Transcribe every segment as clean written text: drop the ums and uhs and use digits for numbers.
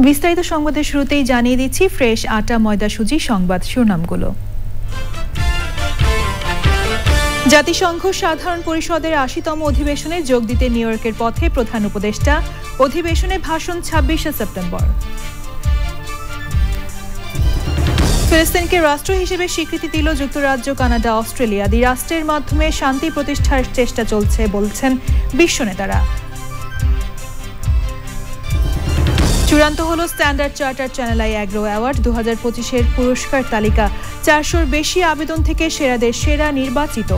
বিস্তারিত সংবাদের শুরুতেই জানিয়ে দিচ্ছি ফ্রেশ আটা ময়দা সুজি সংবাদ শিরোনামগুলো। জাতিসংঘ সাধারণ পরিষদের ৮০তম অধিবেশনে যোগ দিতে নিউ ইয়র্কের পথে প্রধান উপদেষ্টা, অধিবেশনে ভাষণ ২৬শে সেপ্টেম্বর। ফিলিস্তিনকে রাষ্ট্র হিসেবে স্বীকৃতি দিল যুক্তরাজ্য, কানাডা, অস্ট্রেলিয়া। দ্বিরাষ্ট্রের মাধ্যমে শান্তি প্রতিষ্ঠার চেষ্টা চলছে বলছেন বিশ্ব নেতারা। চূড়ান্ত হলো Standard Charter Channel I Agro Award ২০২৫-এর পুরস্কার তালিকা। ৪০০-র বেশি আবেদন থেকে সেরাদের সেরা নির্বাচিত।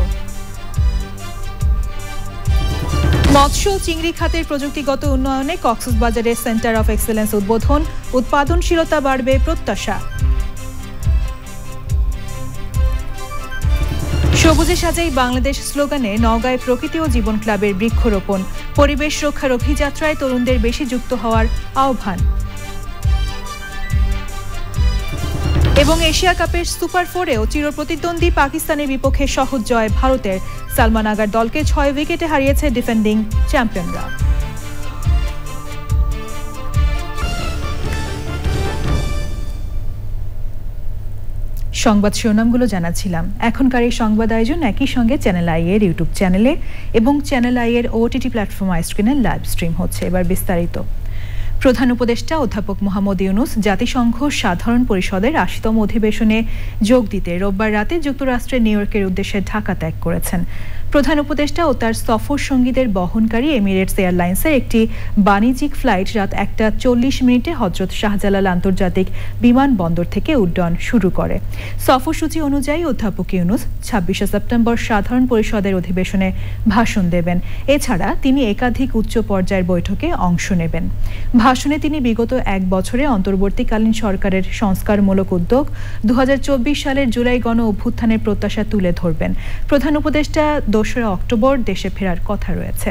মৎস্য ও চিংড়ি খাতের প্রযুক্তিগত উন্নয়নে কক্সবাজারে সেন্টার অফ এক্সেলেন্স উদ্বোধন, উৎপাদনশীলতা বাড়বে প্রত্যাশা। সবুজে সাজাই বাংলাদেশ স্লোগানে নওগাঁয় প্রকৃতি ও জীবন ক্লাবের বৃক্ষরোপণ। পরিবেশ রক্ষার অভিযাত্রায় তরুণদের বেশি যুক্ত হওয়ার আহ্বান। এবং এশিয়া কাপের সুপার 4-এও চিরপ্রতিদ্বন্দ্বী পাকিস্তানের বিপক্ষে সহজ জয় ভারতের। সালমান আগার দলকে ৬ উইকেটে হারিয়েছে ডিফেন্ডিং চ্যাম্পিয়নরা। সংবাদ শিরোনামগুলো জানাচ্ছিলাম। এখনকার এই সংবাদ আয়োজন একই সঙ্গে চ্যানেল আই এর ইউটিউব চ্যানেলে এবং চ্যানেল আই এর ওটিটি প্ল্যাটফর্ম আইস্ক্রিনে লাইভ স্ট্রিম হচ্ছে। এবার বিস্তারিত। প্রধান উপদেষ্টা অধ্যাপক মোহাম্মদ ইউনূস জাতিসংঘ সাধারণ পরিষদের ৮০তম অধিবেশনে যোগ দিতে রোববার রাতে যুক্তরাষ্ট্রের নিউ ইয়র্কের উদ্দেশ্যে ঢাকা ত্যাগ করেছেন। প্রধান উপদেষ্টা ও তার সফর সঙ্গীদের বহনকারী এমিরেটস এয়ারলাইন্সের একটি বাণিজ্যিক ফ্লাইট রাত ১টা ৪০ হজরত শাহজালাল আন্তর্জাতিক বিমানবন্দর থেকে উড্ডয়ন শুরু করে। সফরসূচি অনুযায়ী অধ্যাপক ইউনূস ২৬শে সেপ্টেম্বর সাধারণ পরিষদের অধিবেশনে ভাষণ দেবেন। এছাড়া তিনি একাধিক উচ্চ পর্যায়ের বৈঠকে অংশ নেবেন। ভাষণে তিনি বিগত ১ বছরে অন্তর্বর্তীকালীন সরকারের সংস্কারমূলক উদ্যোগ, ২০২৪ সালের জুলাই গণ অভ্যুত্থানের প্রত্যাশা তুলে ধরবেন। প্রধান উপদেষ্টা ২রা অক্টোবর দেশে ফেরার কথা রয়েছে।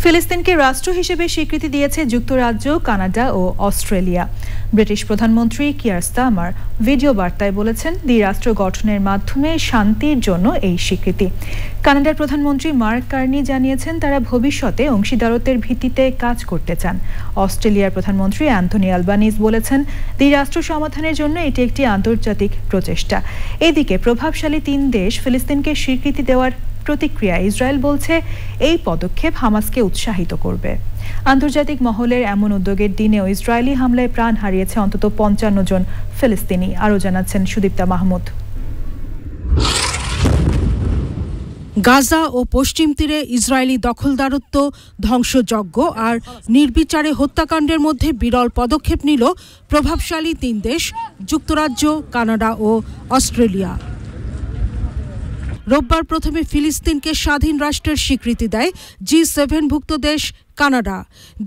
ফিলিস্তিনকে রাষ্ট্র হিসেবে স্বীকৃতি দিয়েছে যুক্তরাজ্য, কানাডা ও অস্ট্রেলিয়া। ব্রিটিশ প্রধানমন্ত্রী কিয়ার স্টারমার ভিডিও বার্তায় বলেছেন, দ্বিরাষ্ট্র গঠনের মাধ্যমে শান্তির জন্য এই স্বীকৃতি। কানাডার প্রধানমন্ত্রী মার্ক কার্নি জানিয়েছেন তারা ভবিষ্যতে অংশীদারত্বের ভিত্তিতে কাজ করতে চান। অস্ট্রেলিয়ার প্রধানমন্ত্রী অ্যান্থনি আলবানিজ বলেছেন, দ্বিরাষ্ট্র সমাধানের জন্য এটি একটি আন্তর্জাতিক প্রচেষ্টা। এদিকে প্রভাবশালী ৩ দেশ ফিলিস্তিনকে স্বীকৃতি দেওয়ার প্রতিক্রিয়া ইসরায়েল বলছে এই পদক্ষেপ হামাসকে উৎসাহিত করবে। আন্তর্জাতিক মহলের এমন উদ্যোগের দিনেও ইসরায়েলি হামলায় প্রাণ হারিয়েছে অন্তত ৫৫ জন ফিলিস্তিনি। আরও জানাচ্ছেন সুদীপ্তা মাহমুদ। গাজা ও পশ্চিম তীরে ইসরায়েলি দখলদারত্ব, ধ্বংসযজ্ঞ আর নির্বিচারে হত্যাকাণ্ডের মধ্যে বিরল পদক্ষেপ নিল প্রভাবশালী ৩ দেশ যুক্তরাজ্য, কানাডা ও অস্ট্রেলিয়া। রোববার প্রথমে ফিলিস্তিনকে স্বাধীন রাষ্ট্রের স্বীকৃতি দেয় G7ভুক্ত দেশ কানাডা।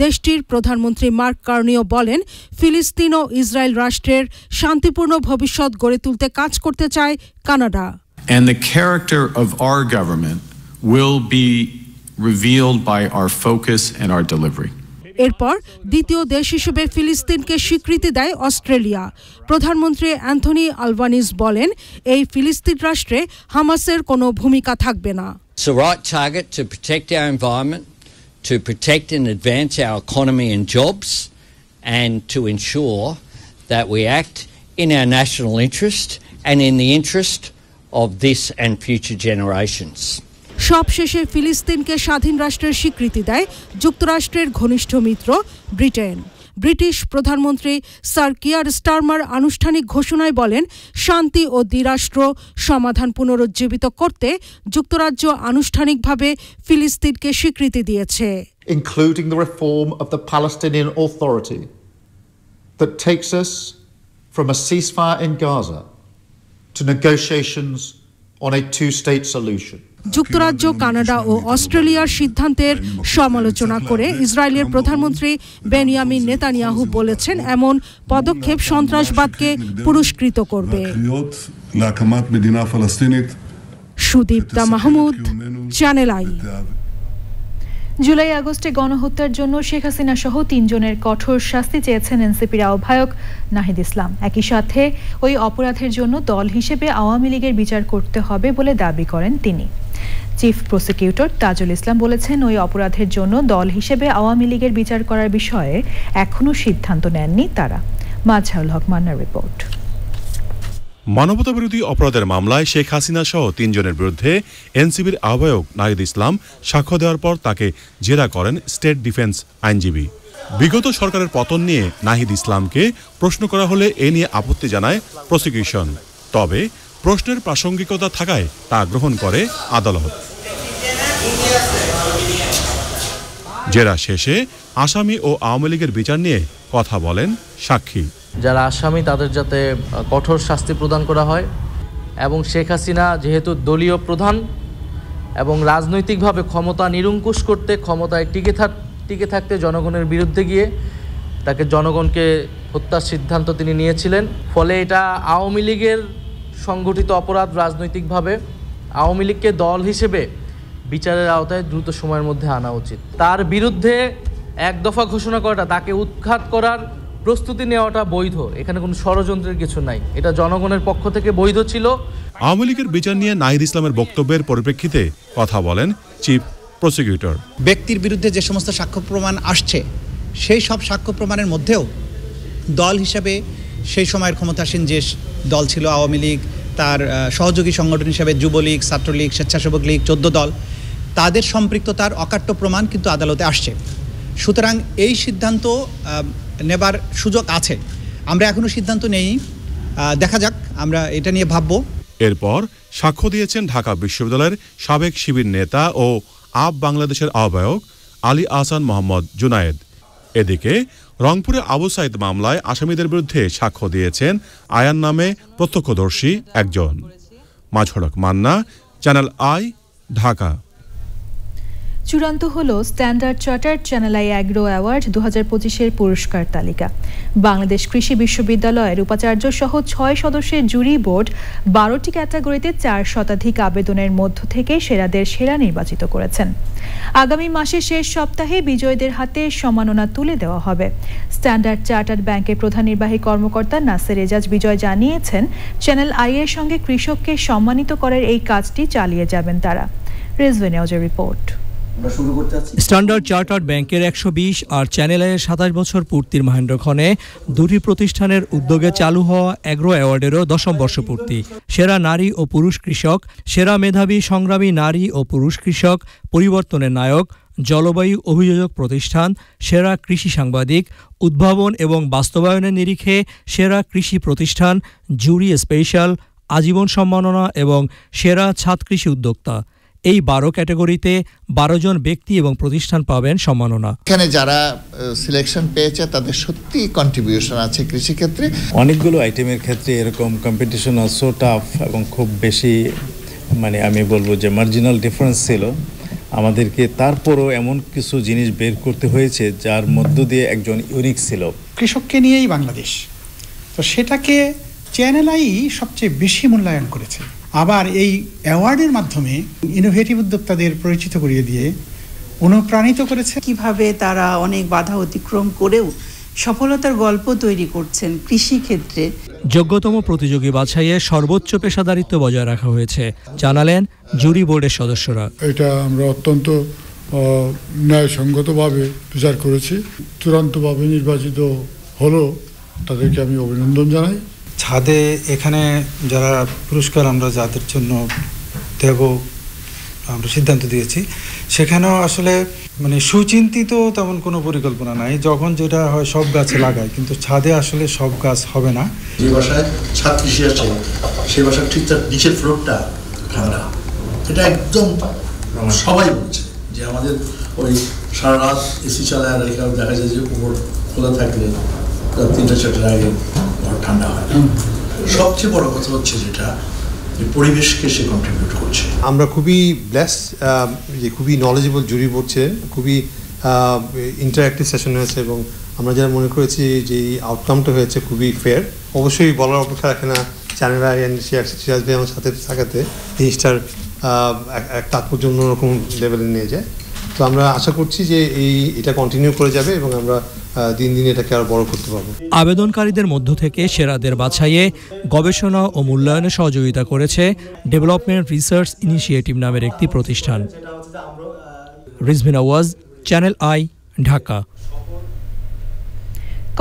দেশটির প্রধানমন্ত্রী মার্ক কার্নিও বলেন, ফিলিস্তিন ও ইসরায়েল রাষ্ট্রের শান্তিপূর্ণ ভবিষ্যৎ গড়ে তুলতে কাজ করতে চায় Canada. And the character of our government will be revealed by our focus and our delivery. এরপর দ্বিতীয় দেশ হিসেবে ফিলিস্তিনকে স্বীকৃতি দেয় অস্ট্রেলিয়া। প্রধানমন্ত্রী অ্যান্থনি আলবানিজ বলেন, এই ফিলিস্তিন রাষ্ট্রে হামাসের কোনো ভূমিকা থাকবে না। It's the right target to protect our environment, to protect and advance our economy and jobs, and to ensure that we act in our national interest and in the interest of this and future generations. সবশেষে ফিলিস্তিনকে স্বাধীন রাষ্ট্রের স্বীকৃতি দেয় যুক্তরাষ্ট্রের ঘনিষ্ঠ মিত্র Britain. British প্রধানমন্ত্রী sir Keir Starmer আনুষ্ঠানিক ঘোষণায় বলেন, শান্তি ও দ্বিরাষ্ট্র সমাধান পুনরুজ্জীবিত করতে যুক্তরাজ্য আনুষ্ঠানিকভাবে ফিলিস্তিনকে স্বীকৃতি দিয়েছে। Including the reform of the Palestinian Authority that takes us from a ceasefire in Gaza to negotiations on a two-state solution. যুক্তরাজ্য, কানাডা ও অস্ট্রেলিয়ার সিদ্ধান্তের সমালোচনা করে ইসরায়েলের প্রধানমন্ত্রী বেনিয়ামিন নেতানিয়াহু বলেছেন, এমন পদক্ষেপ সন্ত্রাসবাদকে পুরস্কৃত করবে। Sudipta Mahmud, Channel I. July আগস্টে গণহত্যার জন্য শেখ হাসিনা সহ ৩ জনের কঠোর শাস্তি চেয়েছেন এনসিপির আহ্বায়ক নাহিদ ইসলাম। একই সাথে ওই অপরাধের জন্য দল হিসেবে আওয়ামী লীগের বিচার করতে হবে বলে দাবি করেন তিনি। চিফ প্রসিকিউটর তাজুল ইসলাম বলেছেন, ওই অপরাধের জন্য দল হিসেবে আওয়ামী লীগের বিচার করার বিষয়ে এখনো সিদ্ধান্ত নেননি তারা। মাজহারুল হক মান্নার রিপোর্ট। মানবতাবিরোধী অপরাধের মামলায় শেখ হাসিনা সহ ৩ জনের বিরুদ্ধে এনসিবির আহ্বায়ক নাহিদ ইসলাম সাক্ষ্য দেওয়ার পর তাকে জেরা করেন স্টেট ডিফেন্স আইনজীবী। বিগত সরকারের পতন নিয়ে নাহিদ ইসলামকে প্রশ্ন করা হলে এ নিয়ে আপত্তি জানায় প্রসিকিউশন, তবে প্রশ্নের প্রাসঙ্গিকতা থাকায় তা গ্রহণ করে আদালত। জেরা শেষে আসামি ও আওয়ামী লীগের বিচার নিয়ে কথা বলেন সাক্ষী। যারা আসামি তাদের যাতে কঠোর শাস্তি প্রদান করা হয় এবং শেখ হাসিনা যেহেতু দলীয় প্রধান এবং রাজনৈতিকভাবে ক্ষমতা নিরঙ্কুশ করতে, ক্ষমতায় টিকে থাকতে জনগণের বিরুদ্ধে গিয়ে তাকে জনগণকে হত্যার সিদ্ধান্ত তিনি নিয়েছিলেন। ফলে এটা আওয়ামী লীগের সংগঠিত অপরাধ। রাজনৈতিকভাবে আওয়ামী লীগকে দল হিসেবে বিচারের আওতায় দ্রুত সময়ের মধ্যে আনা উচিত। তার বিরুদ্ধে এক দফা ঘোষণা করাটা, তাকে উৎখাত করার প্রস্তুতি নেওয়াটা বৈধ। এখানে কোনো ষড়যন্ত্রের কিছু নাই, এটা জনগণের পক্ষ থেকে বৈধ ছিল। আওয়ামী লীগের বিচার নিয়ে নাহিদ ইসলামের বক্তব্যের পরিপ্রেক্ষিতে কথা বলেন চিফ প্রসিকিউটর। ব্যক্তির বিরুদ্ধে যে সমস্ত সাক্ষ্য প্রমাণ আসছে, সেই সব সাক্ষ্য প্রমাণের মধ্যেও দল হিসাবে সেই সময়ের ক্ষমতাসীন যে দল ছিল আওয়ামী লীগ, তার সহযোগী সংগঠন হিসাবে যুবলীগ, ছাত্রলীগ, স্বেচ্ছাসেবক লীগ, 14 দল, তাদের সম্পৃক্ততার অকাট্য প্রমাণ কিন্তু আদালতে আসছে। সুতরাং এই সিদ্ধান্ত নেবার সুযোগ আছে। আমরা এখনো সিদ্ধান্ত নেই, দেখা যাক, আমরা এটা নিয়ে ভাববো। এরপর সাক্ষ্য দিয়েছেন ঢাকা বিশ্ববিদ্যালয়ের সাবেক শিবির নেতা ও আপ বাংলাদেশের আহ্বায়ক আলী আহসান মোহাম্মদ জুনায়েদ। এদিকে রংপুরে আবু সাইদ মামলায় আসামিদের বিরুদ্ধে সাক্ষ্য দিয়েছেন আয়ান নামে প্রত্যক্ষদর্শী একজন। Mazharul Haque Manna, Channel I, Dhaka. চূড়ান্ত হলো Standard Chartered Channel I Agro Award 2025-এর পুরস্কার তালিকা। বাংলাদেশ কৃষি বিশ্ববিদ্যালয়ের উপাচার্য সহ 6 সদস্যের জুরি বোর্ড 12টি ক্যাটাগরিতে 4 শতাধিক আবেদনের মধ্য থেকে সেরাদের সেরা নির্বাচিত করেছেন। আগামী মাসের শেষ সপ্তাহে বিজয়ীদের হাতে সম্মাননা তুলে দেওয়া হবে। স্ট্যান্ডার্ড চার্টার্ড ব্যাংকের প্রধান নির্বাহী কর্মকর্তা নাসের এজাজ বিজয় জানিয়েছেন, চ্যানেল আই এর সঙ্গে কৃষককে সম্মানিত করার এই কাজটি চালিয়ে যাবেন তারা। রিজওয়ান নিউজের রিপোর্ট। স্ট্যান্ডার্ড চার্টার্ড ব্যাংকের 120 আর চ্যানেল আইয়ের 27 বছর পূর্তির মহেন্দ্রক্ষণে দুটি প্রতিষ্ঠানের উদ্যোগে চালু হওয়া অ্যাগ্রো অ্যাওয়ার্ডেরও 10ম বর্ষপূর্তি। সেরা নারী ও পুরুষ কৃষক, সেরা মেধাবী সংগ্রামী নারী ও পুরুষ কৃষক, পরিবর্তনের নায়ক, জলবায়ু অভিযোজক প্রতিষ্ঠান, সেরা কৃষি সাংবাদিক, উদ্ভাবন এবং বাস্তবায়নের নিরিখে সেরা কৃষি প্রতিষ্ঠান, জুরি স্পেশাল, আজীবন সম্মাননা এবং সেরা ছাদ কৃষি উদ্যোক্তা। এই 12 ক্যাটাগরিতে 12 জন ব্যক্তি এবং প্রতিষ্ঠান পাবেন সম্মাননা। এখানে যারা সিলেকশন পেয়েছে তাদের সত্যি কন্ট্রিবিউশন আছে কৃষিক্ষেত্রে। অনেকগুলো আইটেমের ক্ষেত্রে এরকম কম্পিটিশন সো টাফ এবং খুব বেশি, মানে আমি বলবো যে মার্জিনাল ডিফারেন্স ছিল। আমাদেরকে তারপরও এমন কিছু জিনিস বের করতে হয়েছে যার মধ্য দিয়ে একজন ইউনিক ছিল। কৃষককে নিয়েই বাংলাদেশ, তো সেটাকে চ্যানেল আই সবচেয়ে বেশি মূল্যায়ন করেছে। আবার এই অ্যাওয়ার্ডের মাধ্যমে ইনোভেটিভ উদ্যোক্তাদের পরিচিত করিয়ে দিয়ে অনুপ্রাণিত করেছে। কিভাবে তারা অনেক বাধা অতিক্রম করেও সফলতার গল্প তৈরি করছেন কৃষি ক্ষেত্রে। যোগ্যতম প্রতিযোগী বাছাইয়ে সর্বোচ্চ পেশাদারিত্ব বজায় রাখা হয়েছে, জানালেন জুরি বোর্ডের সদস্যরা। এটা আমরা অত্যন্ত ন্যায়সঙ্গতভাবে বিচার করেছি। চূড়ান্তভাবে নির্বাচিত হলো, তাদেরকে আমি অভিনন্দন জানাই। ছাদে এখানে যারা পুরস্কার আমরা যাদের জন্য দেব আমরা সিদ্ধান্ত দিয়েছি, সেখানেও আসলে মানে সুচিন্তিত তেমন কোনো পরিকল্পনা নাই। যখন যেটা হয় সব গাছে লাগায়, কিন্তু ছাদে আসলে সব গাছ হবে না। যে বাসায় ছাদ কৃষি আছে সেই বাসার ঠিক তার নিচের ফ্লোরটা ঠান্ডা, এটা একদম সবাই বলছে যে আমাদের ওই সারা রাত এসি চালায় আর দেখা যায় যে উপর খোলা থাকলে রাত 3-4টার আগে ঘর ঠান্ডা হয় না। সবচেয়ে বড় কথা হচ্ছে যেটা পরিবেশকে সে কন্ট্রিবিউট করছে। আমরা খুবই ব্লেসড যে খুবই নলেজেবল জুরি বোর্ড ছিলেন, খুবই ইন্টারঅ্যাক্টিভ সেশন হয়েছে এবং আমরা যারা মনে করেছি যে এই আউটকামটা হয়েছে খুবই ফেয়ার। অবশ্যই বলার অপেক্ষা রাখে না, চ্যানেল আই এন্ড সিরাজ ভাই আমার সাথে থাকাতে জিনিসটার এক তাৎপর্য অন্যরকম লেভেলে নিয়ে যায়। তো আমরা আশা করছি যে এটা কন্টিনিউ করে যাবে এবং আমরা দিন দিন এটাকে আরো বড় করতে পারবো। আবেদনকারীদের মধ্য থেকে সেরাদের বাছাইয়ে গবেষণা ও মূল্যায়নে সহযোগিতা করেছে ডেভেলপমেন্ট রিসার্চ ইনিশিয়েটিভ নামের একটি প্রতিষ্ঠান। রিজভিন আওয়াজ, চ্যানেল আই, ঢাকা।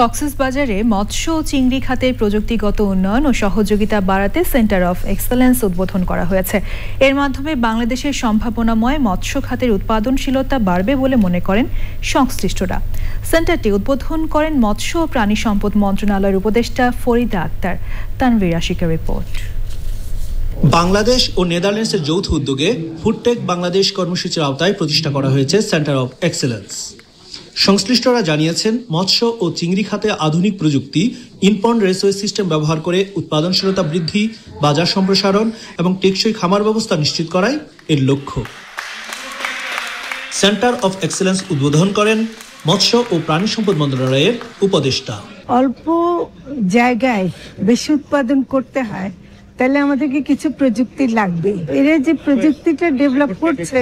কক্সবাজারে মৎস্য ও চিংড়ি খাতের প্রযুক্তিগত উন্নয়ন ও সহযোগিতা বাড়াতে সেন্টার অফ এক্সেলেন্স উদ্বোধন করা হয়েছে। এর মাধ্যমে বাংলাদেশের সম্ভাবনাময় মৎস্য খাতের উৎপাদনশীলতা বাড়বে বলে মনে করেন সংশ্লিষ্টরা। সেন্টারটি উদ্বোধন করেন মৎস্য ও প্রাণী সম্পদ মন্ত্রণালয়ের উপদেষ্টা ফরিদা আক্তার। তানভীর আশিকের রিপোর্ট। বাংলাদেশ ও নেদারল্যান্ডসের যৌথ উদ্যোগে ফুডটেক বাংলাদেশ কর্মসূচির আওতায় প্রতিষ্ঠা করা হয়েছে সেন্টার অফ এক্সেলেন্স। সংশ্লিষ্টরা জানিয়েছেন, মৎস্য ও চিংড়ি খাতে আধুনিক প্রযুক্তি, ইনপন্ড রেসওয়ে সিস্টেম ব্যবহার করে উৎপাদনশীলতা বৃদ্ধি, বাজার সম্প্রসারণ এবং টেকসই খামার ব্যবস্থা নিশ্চিত করাই এর লক্ষ্য। সেন্টার অফ এক্সেলেন্স উদ্বোধন করেন মৎস্য ও প্রাণী সম্পদ মন্ত্রণালয়ের উপদেষ্টা। অল্প জায়গায় বেশি উৎপাদন করতে হয়, তাহলে আমাদেরকে কিছু প্রযুক্তি লাগবে। এরা যে প্রযুক্তিটা ডেভেলপ করছে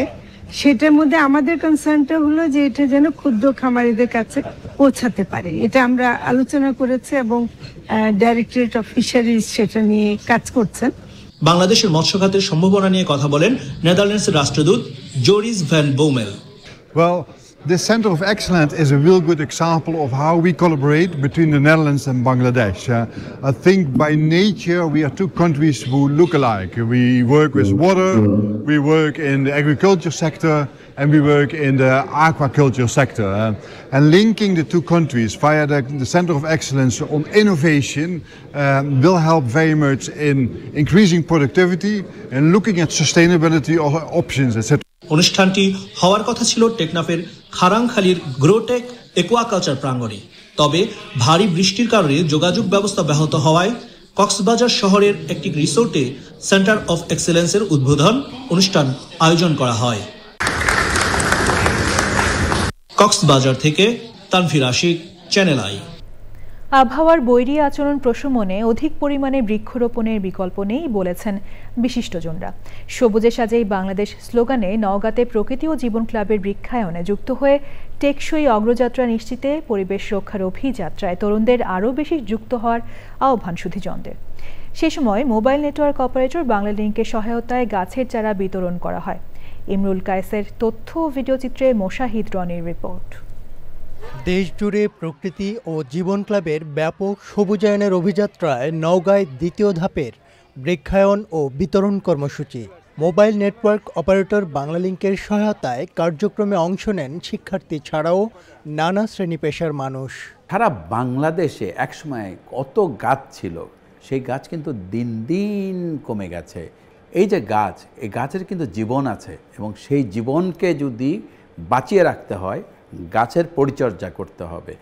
সেটার মধ্যে আমাদের কনসার্নটা হলো যে এটা যেন ক্ষুদ্র খামারিদের কাছে পৌঁছাতে পারে। এটা আমরা আলোচনা করেছি এবং ডাইরেক্টরেট অফ ফিশারিজ সেটা নিয়ে কাজ করছেন। বাংলাদেশের মৎস্য খাতের সম্ভাবনা নিয়ে কথা বলেন নেদারল্যান্ডসের রাষ্ট্রদূত Joris van Bommel. This Center of Excellence is a real good example of how we collaborate between the Netherlands and Bangladesh. I think by nature we are two countries who look alike. We work with water, we work in the agriculture sector, and we work in the aquaculture sector. And linking the two countries via the Center of Excellence on innovation will help very much in increasing productivity and looking at sustainability options, etc. অনুষ্ঠানটি হওয়ার কথা ছিল টেকনাফের খারাংখালীর গ্রোটেক aquaculture প্রাঙ্গণে, তবে ভারী বৃষ্টির কারণে যোগাযোগ ব্যবস্থা ব্যাহত হওয়ায় কক্সবাজার শহরের একটি রিসোর্টে সেন্টার অফ এক্সেলেন্সের উদ্বোধন অনুষ্ঠান আয়োজন করা হয়। কক্সবাজার থেকে তানভীর আশিক, চ্যানেল আই। আবহাওয়ার বৈরী আচরণ প্রশমনে অধিক পরিমাণে বৃক্ষরোপণের বিকল্প নেই বলেছেন বিশিষ্টজনরা। সবুজে সাজেই বাংলাদেশ স্লোগানে নওগাঁতে প্রকৃতি ও জীবন ক্লাবের বৃক্ষায়নে যুক্ত হয়ে টেকসই অগ্রযাত্রা নিশ্চিতে পরিবেশ রক্ষার অভিযাত্রায় তরুণদের আরও বেশি যুক্ত হওয়ার আহ্বান সুধীজনদের। সে সময় মোবাইল নেটওয়ার্ক অপারেটর বাংলালিংকের সহায়তায় গাছের চারা বিতরণ করা হয়। ইমরুল কায়েসের তথ্য ও ভিডিওচিত্রে মোশাহিদ রনির রিপোর্ট। দেশজুড়ে প্রকৃতি ও জীবন ক্লাবের ব্যাপক সবুজায়নের অভিযাত্রায় নওগাঁয় দ্বিতীয় ধাপের বৃক্ষায়ন ও বিতরণ কর্মসূচি। মোবাইল নেটওয়ার্ক অপারেটর বাংলালিংকের সহায়তায় কার্যক্রমে অংশ নেন শিক্ষার্থী ছাড়াও নানা শ্রেণী পেশার মানুষ। সারা বাংলাদেশে একসময় কত গাছ ছিল, সেই গাছ কিন্তু দিন দিন কমে গেছে। এই যে গাছ, এই গাছের কিন্তু জীবন আছে এবং সেই জীবনকে যদি বাঁচিয়ে রাখতে হয় গাছের পরিচর্যা করতে হবে,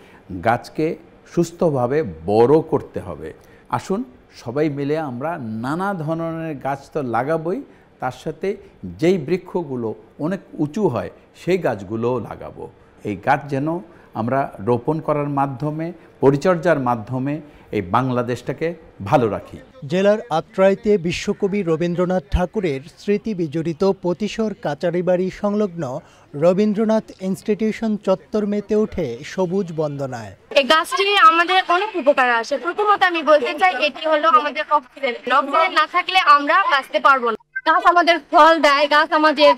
গাছকে সুস্থভাবে বড় করতে হবে। আসুন সবাই মিলে আমরা নানা ধরনের গাছ তো লাগাবই, তার সাথে যেই বৃক্ষগুলো অনেক উঁচু হয় সেই গাছগুলোও লাগাবো। এই গাছ যেন আমরা রোপণ করার মাধ্যমে, পরিচর্যার মাধ্যমে এই বাংলাদেশটাকে ভালো রাখি। জেলার আত্রাইতে বিশ্বকবি রবীন্দ্রনাথ ঠাকুরের স্মৃতি বিজড়িত পতিশর কাচারিবাড়ি সংলগ্ন রবীন্দ্রনাথ ইনস্টিটিউশন চত্বর মেতে ওঠে সবুজ বন্দনায়। এই গাছটি আমাদের অনেক উপকার আসে। প্রথমত আমি বলতে চাই, এটি হলো আমাদের অক্সিজেন। অক্সিজেন না থাকলে আমরা বাঁচতে পারবো না। গাছ আমাদের ফল দেয়, গাছ আমাদের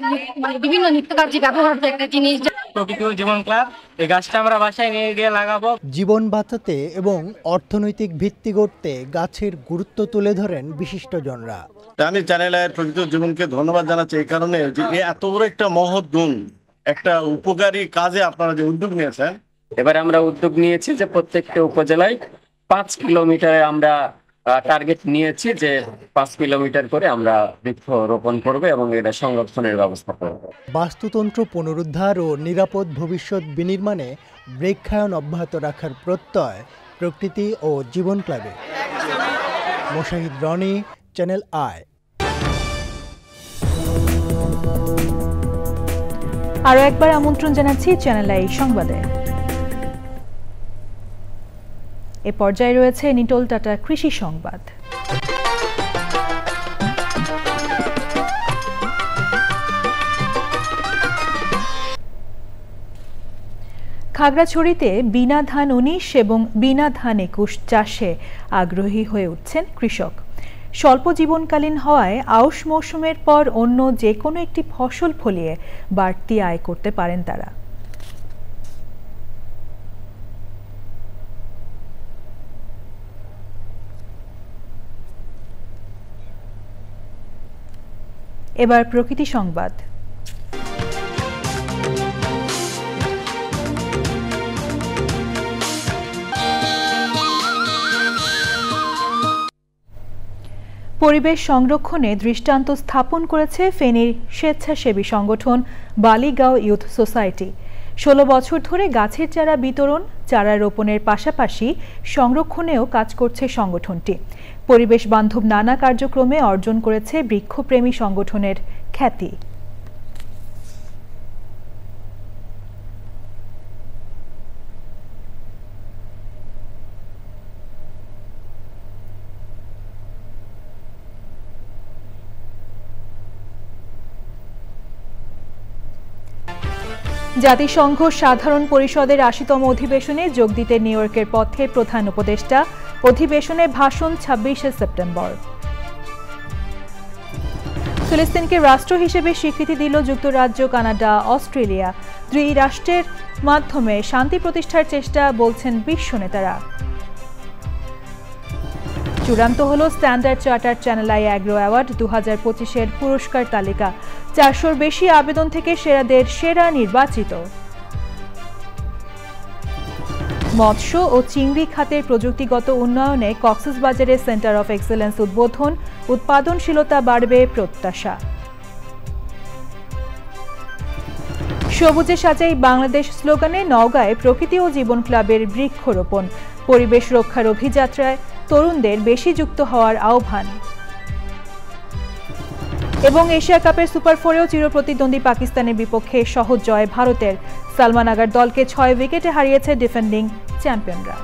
বিভিন্ন নিত্যকার্যে ব্যবহার হয় একটা জিনিস। প্রকৃতি ও জীবন ক্লাব, এই গাছটা আমরা বাসায় নিয়ে গিয়ে লাগাবো। জীবন বাঁচাতে এবং অর্থনৈতিক ভিত্তি গড়তে গাছের গুরুত্ব তুলে ধরেন বিশিষ্টজনরা। আমি চ্যানেল আইয়ের প্রকৃতি ও জীবনকে ধন্যবাদ জানাচ্ছি এই কারণে যে এত বড় একটা মহৎ গুণ, একটা উপকারী কাজে আপনারা যে উদ্যোগ নিয়েছেন। এবারে আমরা উদ্যোগ নিয়েছি যে প্রত্যেকটা উপজেলায় 5 কিলোমিটারে আমরা টার্গেট নিয়েছি যে 5 কিলোমিটার করে আমরা বৃক্ষ রোপণ করব এবং এটা সংরক্ষণের ব্যবস্থা করব। বাস্তুতন্ত্র পুনরুদ্ধার ও নিরাপদ ভবিষ্যৎ বিনির্মাণে বৃক্ষায়ন অব্যাহত রাখার প্রত্যয় প্রকৃতি ও জীবন ক্লাবে। মোশাহিদ রনি, চ্যানেল আই। আরও একবার আমন্ত্রণ জানাচ্ছি চ্যানেল আই সংবাদে। এ পর্যায়ে রয়েছে নিটোল টাটা কৃষি সংবাদ। খাগড়াছড়িতে বিনা ধান 19 এবং বিনা ধান 21 চাষে আগ্রহী হয়ে উঠছেন কৃষক। স্বল্প জীবনকালীন হওয়ায় আউশ মৌসুমের পর অন্য যে কোনো একটি ফসল ফলিয়ে বাড়তি আয় করতে পারেন তারা। এবার প্রকৃতি সংবাদ। পরিবেশ সংরক্ষণে দৃষ্টান্ত স্থাপন করেছে ফেনীর স্বেচ্ছাসেবী সংগঠন বালিগাঁও ইউথ সোসাইটি। 16 বছর ধরে গাছের চারা বিতরণ, চারা রোপণের পাশাপাশি সংরক্ষণেও কাজ করছে সংগঠনটি। পরিবেশ বান্ধব নানা কার্যক্রমে অর্জন করেছে বৃক্ষপ্রেমী সংগঠনের খ্যাতি। জাতিসংঘ সাধারণ পরিষদের 80তম অধিবেশনে যোগ দিতে নিউ ইয়র্কের পথে প্রধান উপদেষ্টা। অধিবেশনে ভাষণ 26শে সেপ্টেম্বর। ফিলিস্তিনকে রাষ্ট্র হিসেবে স্বীকৃতি দিল যুক্তরাজ্য, কানাডা, অস্ট্রেলিয়া। 2 রাষ্ট্রের মাধ্যমে শান্তি প্রতিষ্ঠার চেষ্টা, বলছেন বিশ্ব নেতারা। চূড়ান্ত হল Standard Charter Channel I Agro Award 2025-এর পুরস্কার তালিকা। 400-র বেশি আবেদন থেকে সেরাদের সেরা নির্বাচিত। মৎস্য ও চিংড়ি খাতের প্রযুক্তিগত উন্নয়নে কক্সবাজারে সেন্টার অফ এক্সেলেন্স উদ্বোধন, উৎপাদনশীলতা বাড়বে প্রত্যাশা। সবুজে সাজাই বাংলাদেশ স্লোগানে নওগাঁয় প্রকৃতি ও জীবন ক্লাবের বৃক্ষরোপণ। পরিবেশ রক্ষার অভিযাত্রায় তরুণদের বেশি যুক্ত হওয়ার আহ্বান। এবং এশিয়া কাপের সুপার 4-এও চিরপ্রতিদ্বন্দ্বী পাকিস্তানের বিপক্ষে সহজ জয় ভারতের। সালমান আগার দলকে 6 উইকেটে হারিয়েছে ডিফেন্ডিং চ্যাম্পিয়নরা।